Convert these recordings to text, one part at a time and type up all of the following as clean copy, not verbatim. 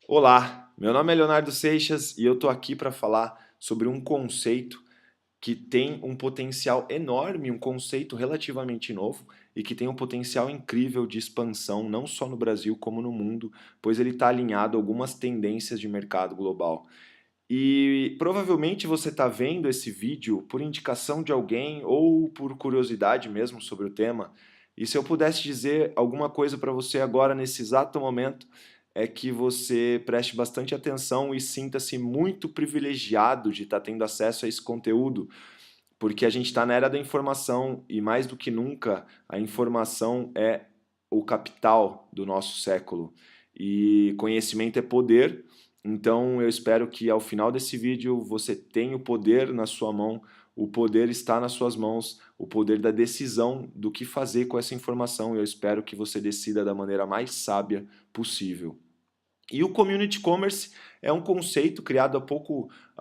Olá, meu nome é Leonardo Seixas e eu tô aqui para falar sobre um conceito que tem um potencial enorme, um conceito relativamente novo e que tem um potencial incrível de expansão não só no Brasil como no mundo, pois ele está alinhado a algumas tendências de mercado global. E provavelmente você está vendo esse vídeo por indicação de alguém ou por curiosidade mesmo sobre o tema. E se eu pudesse dizer alguma coisa para você agora, nesse exato momento, é que você preste bastante atenção e sinta-se muito privilegiado de estar tendo acesso a esse conteúdo, porque a gente está na era da informação e mais do que nunca a informação é o capital do nosso século. E conhecimento é poder, então eu espero que ao final desse vídeo você tenha o poder na sua mão, o poder está nas suas mãos, o poder da decisão do que fazer com essa informação. Eu espero que você decida da maneira mais sábia possível. E o Community Commerce é um conceito criado há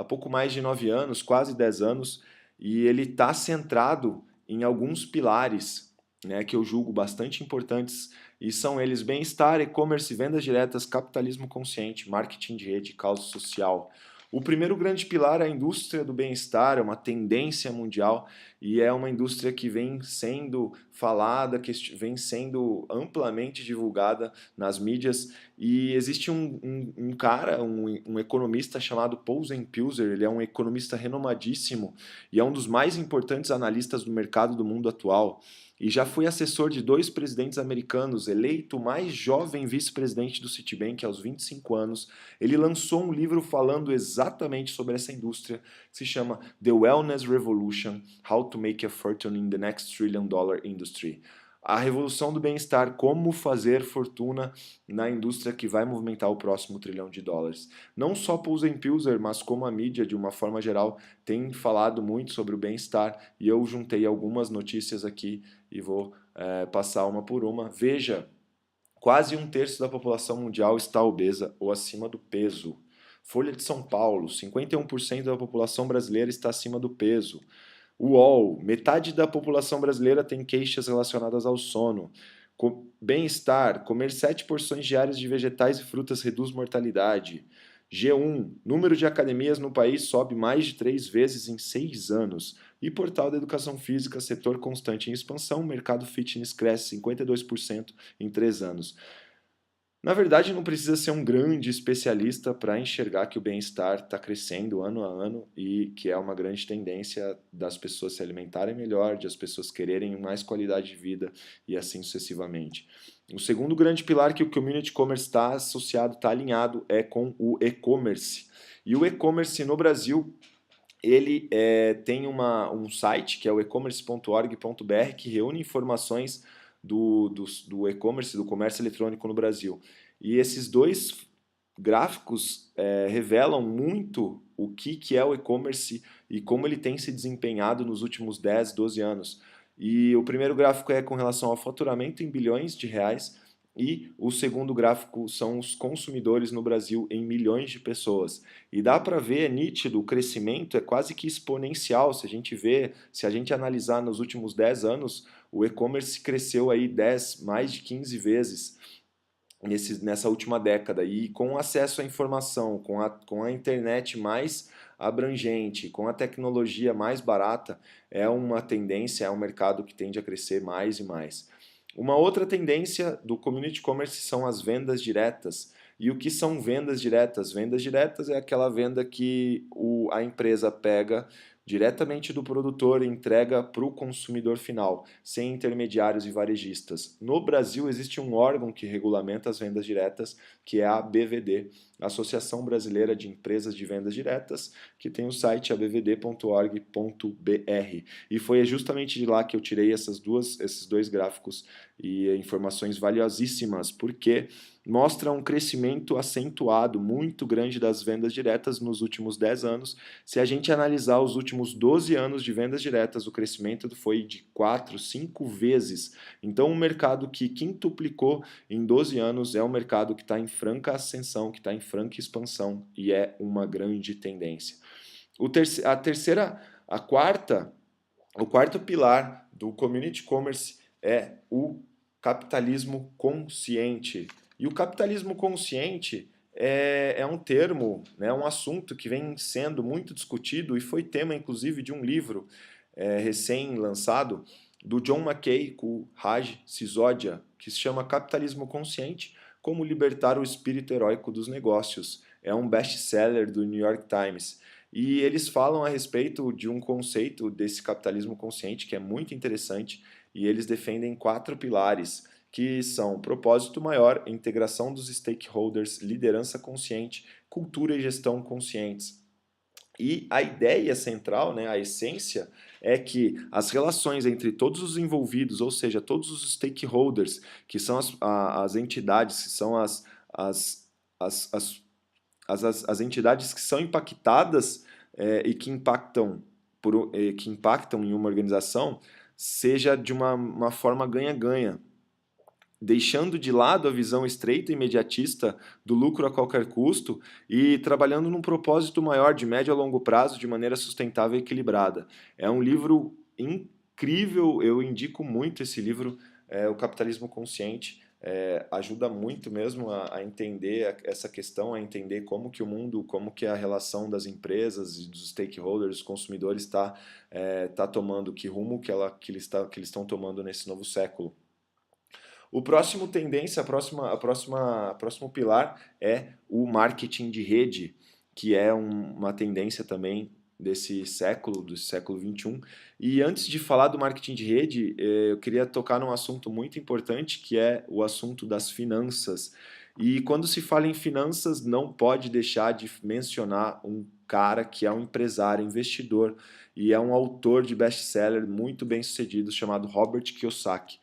pouco mais de 9 anos, quase 10 anos, e ele está centrado em alguns pilares, né, que eu julgo bastante importantes, e são eles bem-estar, e-commerce, vendas diretas, capitalismo consciente, marketing de rede e causa social. O primeiro grande pilar é a indústria do bem-estar, é uma tendência mundial e é uma indústria que vem sendo falada, que vem sendo amplamente divulgada nas mídias. E existe um cara, um economista chamado Paul Pilzer, ele é um economista renomadíssimo e é um dos mais importantes analistas do mercado do mundo atual. E já foi assessor de dois presidentes americanos, eleito o mais jovem vice-presidente do Citibank aos 25 anos. Ele lançou um livro falando exatamente sobre essa indústria, que se chama The Wellness Revolution: How to Make a Fortune in the Next Trillion Dollar Industry. A revolução do bem-estar, como fazer fortuna na indústria que vai movimentar o próximo trilhão de dólares. Não só Paul Pilzer, mas como a mídia, de uma forma geral, tem falado muito sobre o bem-estar e eu juntei algumas notícias aqui e vou passar uma por uma. Veja, quase um terço da população mundial está obesa ou acima do peso. Folha de São Paulo, 51% da população brasileira está acima do peso. UOL, metade da população brasileira tem queixas relacionadas ao sono. Bem-estar, comer 7 porções diárias de vegetais e frutas reduz mortalidade. G1, número de academias no país sobe mais de 3 vezes em 6 anos. E portal da educação física, setor constante em expansão, mercado fitness cresce 52% em 3 anos. Na verdade, não precisa ser um grande especialista para enxergar que o bem-estar está crescendo ano a ano e que é uma grande tendência das pessoas se alimentarem melhor, de as pessoas quererem mais qualidade de vida e assim sucessivamente. O segundo grande pilar que o Community Commerce está associado, está alinhado, é com o e-commerce. E o e-commerce no Brasil, ele tem um site que é o ecommerce.org.br que reúne informações do e-commerce, do comércio eletrônico no Brasil. E esses dois gráficos revelam muito o que é o e-commerce e como ele tem se desempenhado nos últimos 10, 12 anos. E o primeiro gráfico é com relação ao faturamento em bilhões de reais e o segundo gráfico são os consumidores no Brasil em milhões de pessoas. E dá para ver, é nítido, o crescimento é quase que exponencial. Se a gente vê, se a gente analisar nos últimos 10 anos, o e-commerce cresceu aí 10, mais de 15 vezes nessa última década. E com acesso à informação, com a internet mais abrangente, com a tecnologia mais barata, é uma tendência, é um mercado que tende a crescer mais e mais. Uma outra tendência do Community Commerce são as vendas diretas. E o que são vendas diretas? Vendas diretas é aquela venda que a empresa pega diretamente do produtor e entrega para o consumidor final, sem intermediários e varejistas. No Brasil existe um órgão que regulamenta as vendas diretas, que é a ABVD, Associação Brasileira de Empresas de Vendas Diretas, que tem o site abvd.org.br. E foi justamente de lá que eu tirei esses dois gráficos e informações valiosíssimas, porque mostra um crescimento acentuado, muito grande das vendas diretas nos últimos 10 anos. Se a gente analisar os últimos 12 anos de vendas diretas, o crescimento foi de 4, 5 vezes. Então, um mercado que quintuplicou em 12 anos é um mercado que está em franca ascensão, que está em franca expansão e é uma grande tendência. O quarto pilar do Community Commerce é o capitalismo consciente. E o capitalismo consciente é um termo, né, um assunto que vem sendo muito discutido e foi tema, inclusive, de um livro recém-lançado do John Mackay com o Raj Sisodia, que se chama Capitalismo Consciente, Como Libertar o Espírito Heróico dos Negócios. É um best-seller do New York Times. E eles falam a respeito de um conceito desse capitalismo consciente que é muito interessante, e eles defendem 4 pilares, que são propósito maior, integração dos stakeholders, liderança consciente, cultura e gestão conscientes. E a ideia central, né, a essência, é que as relações entre todos os envolvidos, ou seja, todos os stakeholders, que são as entidades, que são as, as, as, as entidades que são impactadas e que impactam em uma organização, seja de uma forma ganha-ganha, deixando de lado a visão estreita e imediatista do lucro a qualquer custo e trabalhando num propósito maior de médio a longo prazo de maneira sustentável e equilibrada. É um livro incrível, eu indico muito esse livro, O Capitalismo Consciente. Ajuda muito mesmo a entender essa questão, a entender como que o mundo, como que a relação das empresas e dos stakeholders, dos consumidores tá tomando, que rumo que eles estão tomando nesse novo século. O próximo tendência, próximo pilar é o marketing de rede, que é uma tendência também desse século, do século 21. E antes de falar do marketing de rede, eu queria tocar num assunto muito importante, que é o assunto das finanças. E quando se fala em finanças, não pode deixar de mencionar um cara que é um empresário, investidor, e é um autor de best-seller muito bem sucedido, chamado Robert Kiyosaki.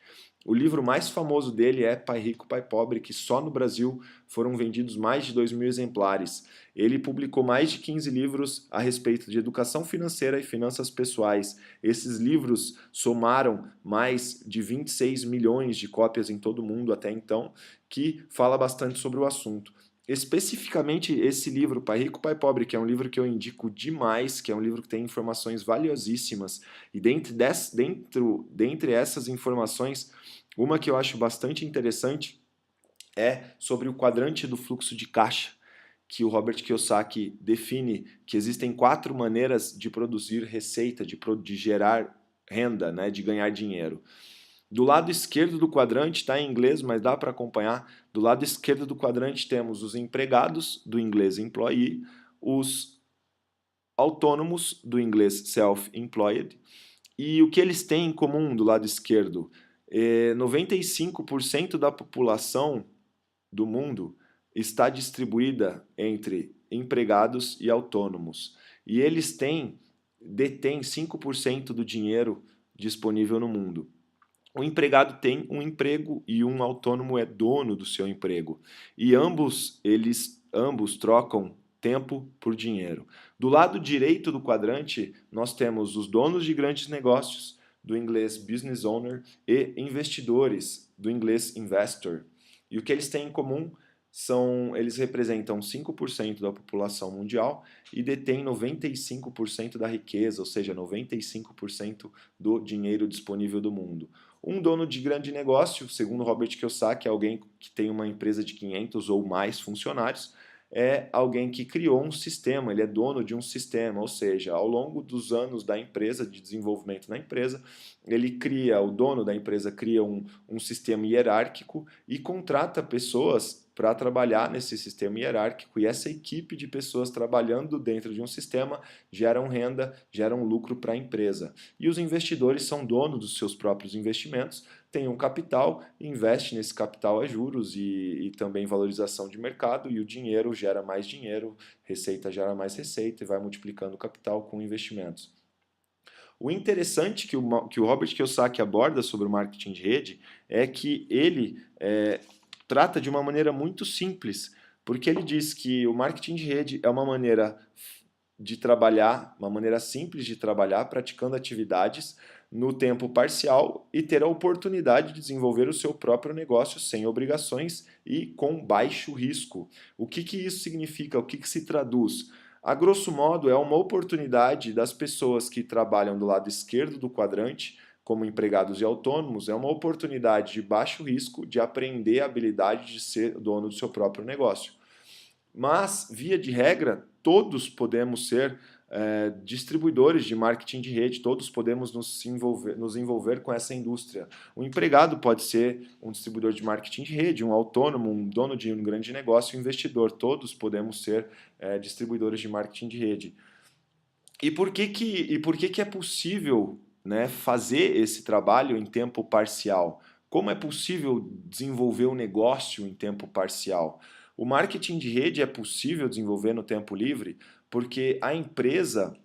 O livro mais famoso dele é Pai Rico, Pai Pobre, que só no Brasil foram vendidos mais de 2.000 exemplares. Ele publicou mais de 15 livros a respeito de educação financeira e finanças pessoais. Esses livros somaram mais de 26 milhões de cópias em todo o mundo até então, que fala bastante sobre o assunto. Especificamente esse livro, Pai Rico, Pai Pobre, que é um livro que eu indico demais, que é um livro que tem informações valiosíssimas, e dentre essas informações, uma que eu acho bastante interessante é sobre o quadrante do fluxo de caixa, que o Robert Kiyosaki define que existem 4 maneiras de produzir receita, de gerar renda, né, de ganhar dinheiro. Do lado esquerdo do quadrante, está em inglês, mas dá para acompanhar. Do lado esquerdo do quadrante temos os empregados, do inglês employee, os autônomos, do inglês self-employed, e o que eles têm em comum do lado esquerdo? 95% da população do mundo está distribuída entre empregados e autônomos. E eles detêm 5% do dinheiro disponível no mundo. O empregado tem um emprego e um autônomo é dono do seu emprego. E ambos trocam tempo por dinheiro. Do lado direito do quadrante, nós temos os donos de grandes negócios, do inglês business owner, e investidores, do inglês investor. E o que eles têm em comum eles representam 5% da população mundial e detêm 95% da riqueza, ou seja, 95% do dinheiro disponível do mundo. Um dono de grande negócio, segundo Robert Kiyosaki, é alguém que tem uma empresa de 500 ou mais funcionários, é alguém que criou um sistema, ele é dono de um sistema, ou seja, ao longo dos anos da empresa, de desenvolvimento na empresa, o dono da empresa cria um sistema hierárquico e contrata pessoas para trabalhar nesse sistema hierárquico, e essa equipe de pessoas trabalhando dentro de um sistema geram renda, geram lucro para a empresa. E os investidores são donos dos seus próprios investimentos, têm um capital, investe nesse capital a juros e também valorização de mercado, e o dinheiro gera mais dinheiro, receita gera mais receita e vai multiplicando o capital com investimentos. O interessante que o Robert Kiyosaki aborda sobre o marketing de rede é que ele trata de uma maneira muito simples, porque ele diz que o marketing de rede é uma maneira de trabalhar, uma maneira simples de trabalhar, praticando atividades no tempo parcial e ter a oportunidade de desenvolver o seu próprio negócio sem obrigações e com baixo risco. O que isso significa? O que se traduz? A grosso modo, é uma oportunidade das pessoas que trabalham do lado esquerdo do quadrante, como empregados e autônomos, é uma oportunidade de baixo risco de aprender a habilidade de ser dono do seu próprio negócio. Mas, via de regra, todos podemos ser distribuidores de marketing de rede, todos podemos nos envolver com essa indústria. O empregado pode ser um distribuidor de marketing de rede, um autônomo, um dono de um grande negócio, um investidor, todos podemos ser distribuidores de marketing de rede. E por que que é possível, né, fazer esse trabalho em tempo parcial? Como é possível desenvolver um negócio em tempo parcial? O marketing de rede é possível desenvolver no tempo livre porque a empresa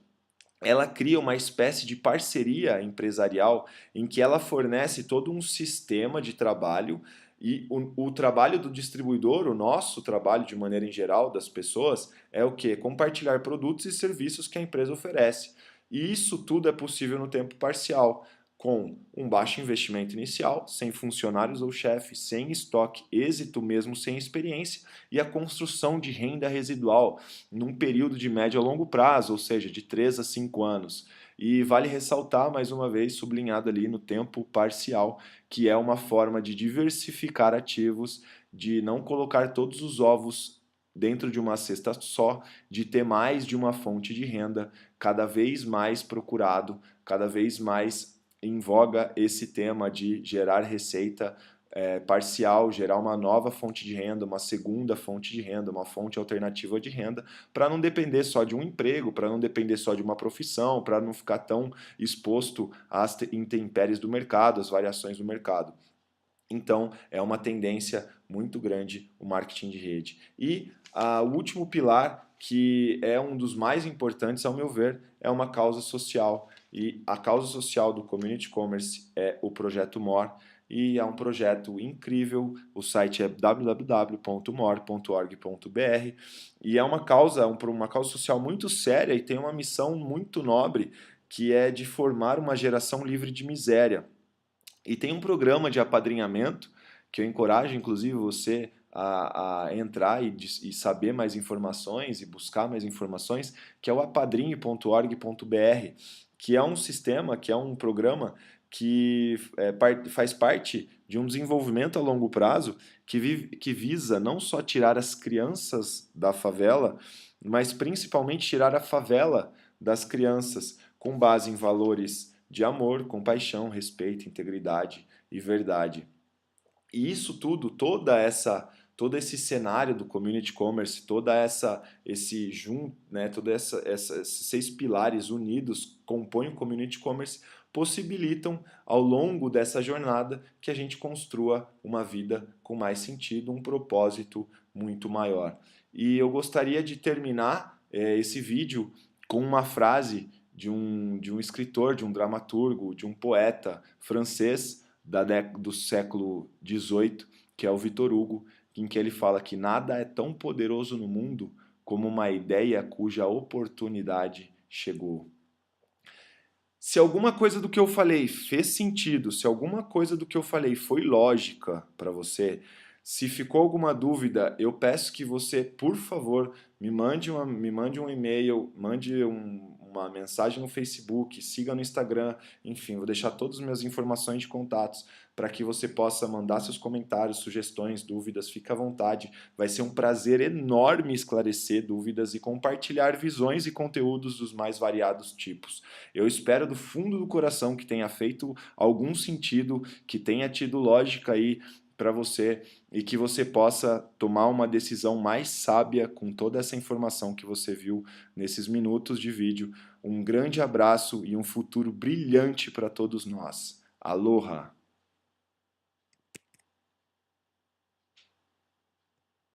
ela cria uma espécie de parceria empresarial em que ela fornece todo um sistema de trabalho e o trabalho do distribuidor, o nosso trabalho de maneira em geral das pessoas, é o quê? Compartilhar produtos e serviços que a empresa oferece. E isso tudo é possível no tempo parcial, com um baixo investimento inicial, sem funcionários ou chefes, sem estoque, êxito mesmo sem experiência e a construção de renda residual num período de médio a longo prazo, ou seja, de 3 a 5 anos. E vale ressaltar, mais uma vez, sublinhado ali no tempo parcial, que é uma forma de diversificar ativos, de não colocar todos os ovos dentro de uma cesta só, de ter mais de uma fonte de renda, cada vez mais procurado, cada vez mais em voga esse tema de gerar receita parcial, gerar uma nova fonte de renda, uma segunda fonte de renda, uma fonte alternativa de renda, para não depender só de um emprego, para não depender só de uma profissão, para não ficar tão exposto às intempéries do mercado, às variações do mercado. Então, é uma tendência muito grande o marketing de rede. E o último pilar, que é um dos mais importantes, ao meu ver, é uma causa social. E a causa social do Community Commerce é o Projeto More, e é um projeto incrível. O site é www.more.org.br e é uma causa social muito séria e tem uma missão muito nobre, que é de formar uma geração livre de miséria. E tem um programa de apadrinhamento que eu encorajo, inclusive, você a entrar e saber mais informações e buscar mais informações, que é o apadrinho.org.br, que é um sistema, que é um programa que faz parte de um desenvolvimento a longo prazo que visa não só tirar as crianças da favela, mas principalmente tirar a favela das crianças, com base em valores de amor, compaixão, respeito, integridade e verdade. E isso tudo, todo esse cenário do community commerce, esses 6 pilares unidos compõem o community commerce, possibilitam ao longo dessa jornada que a gente construa uma vida com mais sentido, um propósito muito maior. E eu gostaria de terminar esse vídeo com uma frase de um escritor, de um dramaturgo, de um poeta francês do século XVIII, que é o Victor Hugo, em que ele fala que nada é tão poderoso no mundo como uma ideia cuja oportunidade chegou. Se alguma coisa do que eu falei fez sentido, se alguma coisa do que eu falei foi lógica para você, se ficou alguma dúvida, eu peço que você, por favor, me mande um e-mail, mande uma mensagem no Facebook, siga no Instagram, enfim, vou deixar todas as minhas informações de contatos para que você possa mandar seus comentários, sugestões, dúvidas, fica à vontade. Vai ser um prazer enorme esclarecer dúvidas e compartilhar visões e conteúdos dos mais variados tipos. Eu espero do fundo do coração que tenha feito algum sentido, que tenha tido lógica aí para você e que você possa tomar uma decisão mais sábia com toda essa informação que você viu nesses minutos de vídeo. Um grande abraço e um futuro brilhante para todos nós. Aloha!